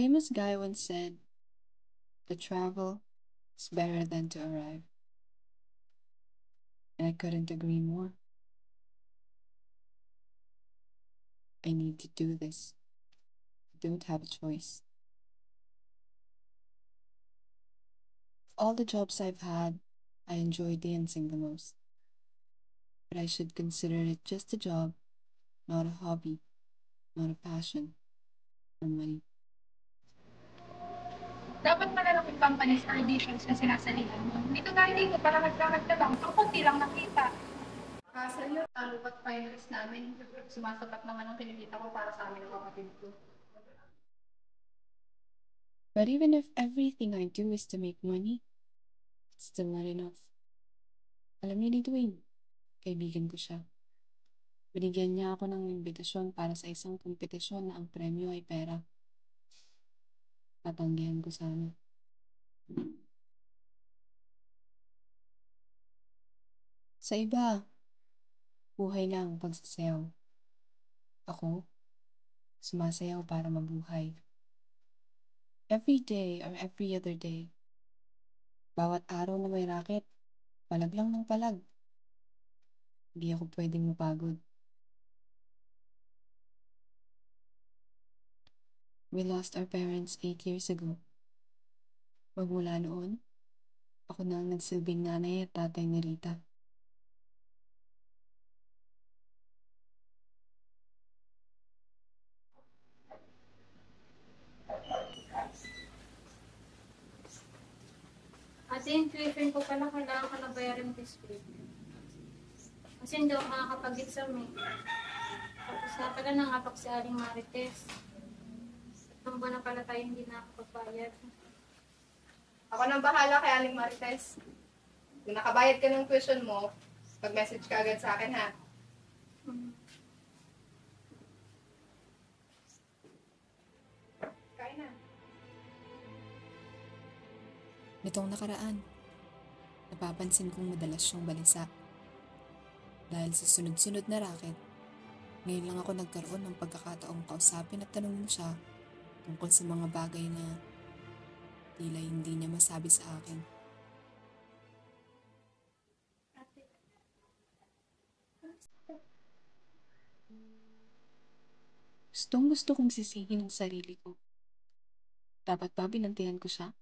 famous guy once said, to travel is better than to arrive. And I couldn't agree more. I need to do this. I don't have a choice. All the jobs I've had, I enjoy dancing the most. But I should consider it just a job, not a hobby, not a passion, or money. Dapat malalaking companies or editions na sinasalihan mo. Dito nga dito para magkakad ka lang, ang konti lang nakita. Sa'yo, talubat finals namin. Sumasapat naman ang kinikita ko para sa amin ng kapatid ko. But even if everything I do is to make money, it's still not enough. Alam niyo ni Dwayne, kaibigan ko siya. Binigyan niya ako ng imbitasyon para sa isang kompetisyon na ang premyo ay pera. Tatanggihan ko sana. Sa iba, buhay lang ang pagsasayaw. Ako, sumasayaw para mabuhay. Every day or every other day. Bawat araw na may racket, palag lang ng palag. Hindi ako pwedeng mapagod. We lost our parents 8 years ago. Magmula noon, ako na ang nagsilbing nanay at tatay ni Rita. Ate, yung tuition ko pala, kailangan ko na bayaran this week. Kasi hindi ako makakapag-exam eh. Tapos natagal na nga si Aling Marites. Ang buwan na pala tayo hindi nakakapagbayad. Ako nang bahala kay Aling Marites. Kung nakabayad ka ng tuition mo, mag-message ka agad sa akin, ha? Kain na. Nitong nakaraan, napapansin kong madalas siyang balisa. Dahil sa sunod-sunod na racket, ngayon lang ako nagkaroon ng pagkakataong kausapin at tanongin siya tungkol sa mga bagay na tila hindi niya masabi sa akin. Gustong gusto kong sisihin ang sarili ko. Dapat ba binantihan ko siya?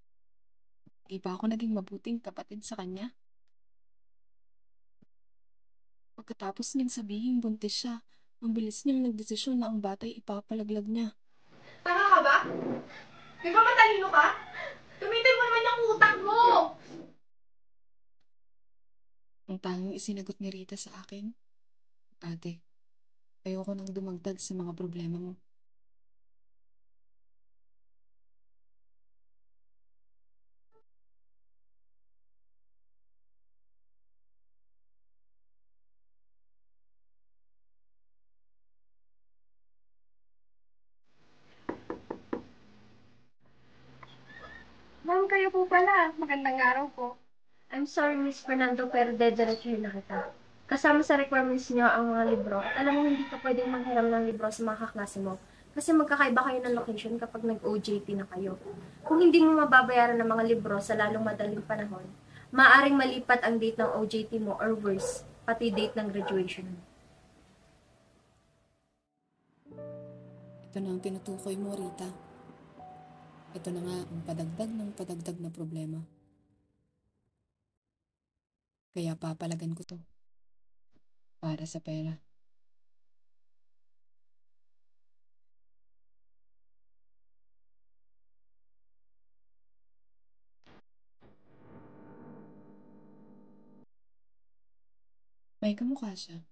Di ba ako naging mabuting kapatid sa kanya? Pagkatapos niyang sabihin buntis siya, ang bilis niyang nagdesisyon na ang batay ipapalaglag niya. Tanga ka ba? Di ba matalino ka? Gamitin mo naman yung utak mo! Ang tanging isinagot ni Rita sa akin, ate, ayoko nang dumagdag sa mga problema mo. Ma'am, kayo po pala. Magandang araw po. I'm sorry, Miss Fernando, pero dediretsuhin na kita. Kasama sa requirements niyo ang mga libro. At alam mo, hindi ka pwedeng manghiram ng libro sa mga kaklase mo. Kasi magkakaiba kayo ng location kapag nag-OJT na kayo. Kung hindi mo mababayaran ng mga libro sa lalong madaling panahon, maaaring malipat ang date ng OJT mo or worse, pati date ng graduation mo. Ito na ang tinutukoy mo, Rita. Ito na nga ang padagdag ng padagdag na problema. Kaya papalagan ko to. Para sa pera. May kamukha siya.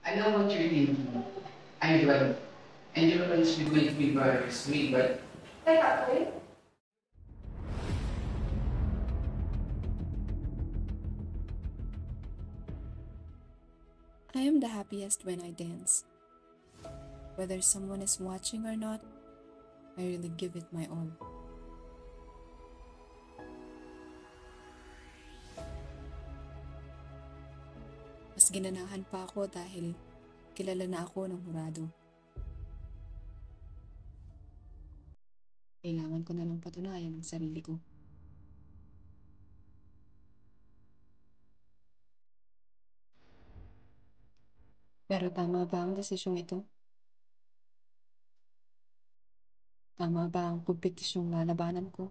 I know what you're thinking. I'm well. Endurance will make me very sweet, but Teka, Toy. I am the happiest when I dance. Whether someone is watching or not, I really give it my all. Mas ginanahan pa ako dahil kilala na ako ng hurado. Kailangan ko na lang patunayan ang sarili ko. Pero tama ba ang desisyong ito? Tama ba ang kompetisyong lalabanan ko?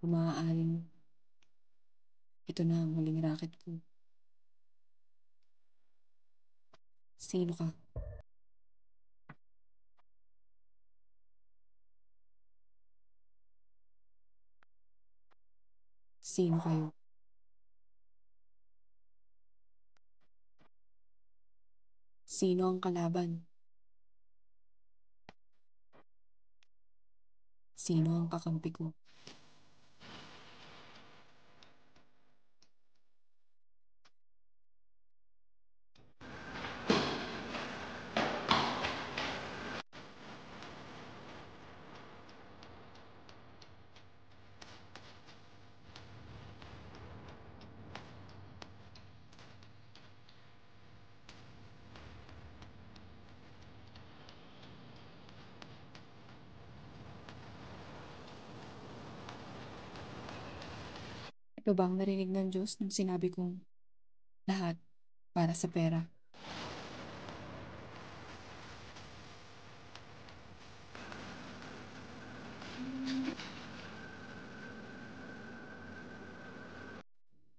O maaaring ito na ang huling racket ko? Sino ka? Sino kayo? Sino ang kalaban? Sino ang kakampi ko? Ito ba ang narinig ng Diyos nung sinabi kong lahat para sa pera?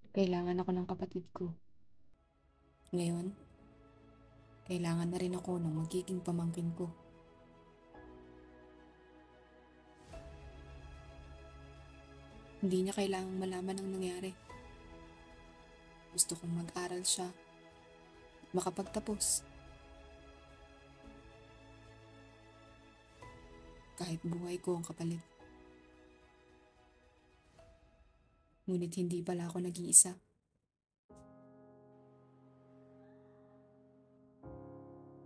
Kailangan ako ng kapatid ko. Ngayon, kailangan na rin ako ng magiging pamangkin ko. Hindi niya kailangang malaman ang nangyari. Gusto kong mag-aral siya at makapagtapos. Kahit buhay ko ang kapalit. Ngunit hindi pala ako nag-iisa.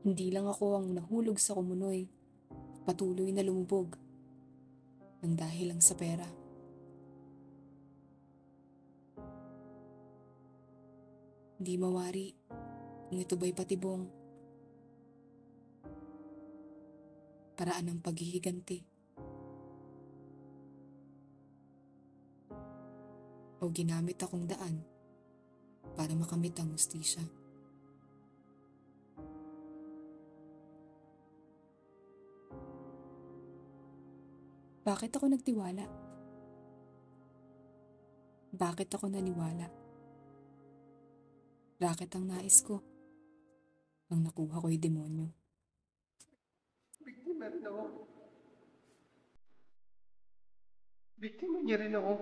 Hindi lang ako ang nahulog sa kumunoy, patuloy na lumubog, nang dahil lang sa pera. Hindi mawari kung ito ba'y patibong. Paraan ng paghihiganti. O ginamit akong daan para makamit ang hustisya. Bakit ako nagtiwala? Bakit ako naniwala? Raket ang nais ko. Ang nakuha ko'y demonyo. Biktima rin ako. Biktima niya rin ako.